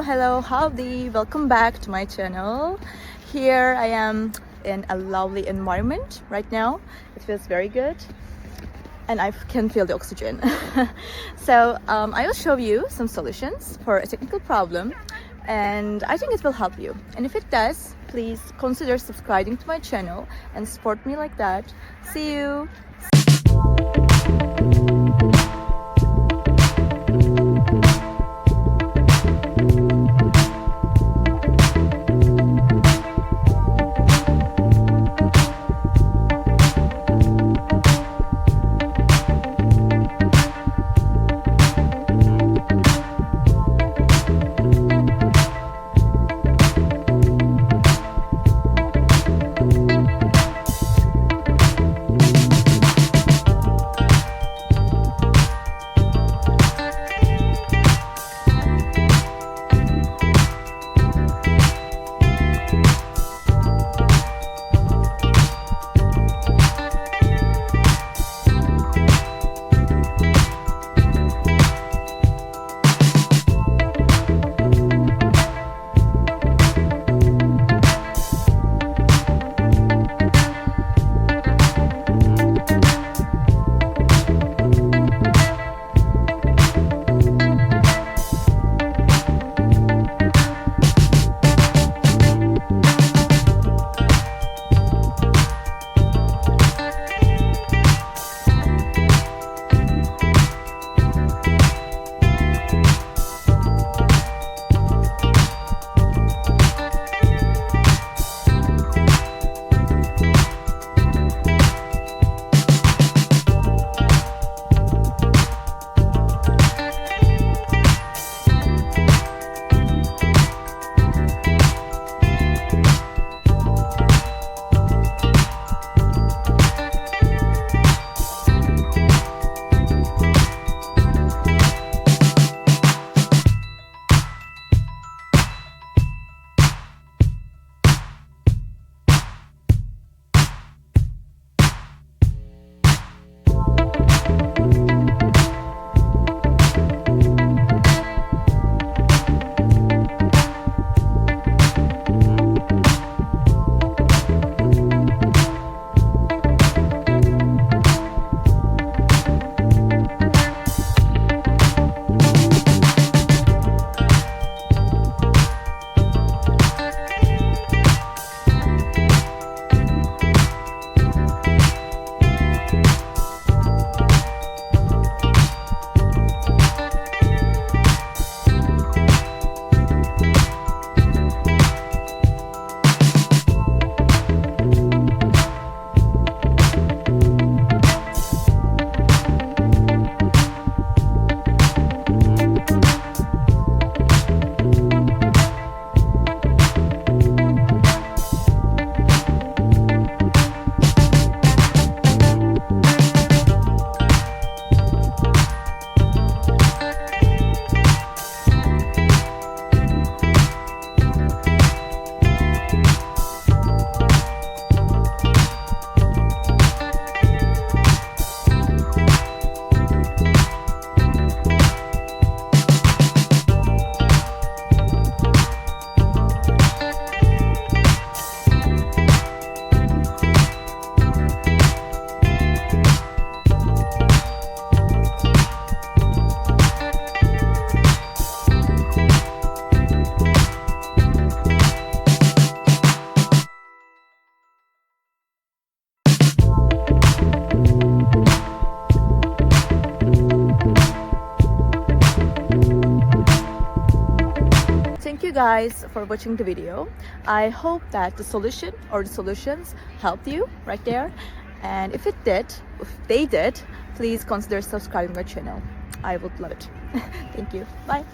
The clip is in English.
Hello, howdy, welcome back to my channel. Here I am in a lovely environment right now. It feels very good and I can feel the oxygen. So I will show you some solutions for a technical problem and I think it will help you. And if it does, please consider subscribing to my channel and support me like that. See you! Thank you guys for watching the video. I hope that the solution or the solutions helped you right there. And if they did, please consider subscribing my channel. I would love it. Thank you. Bye.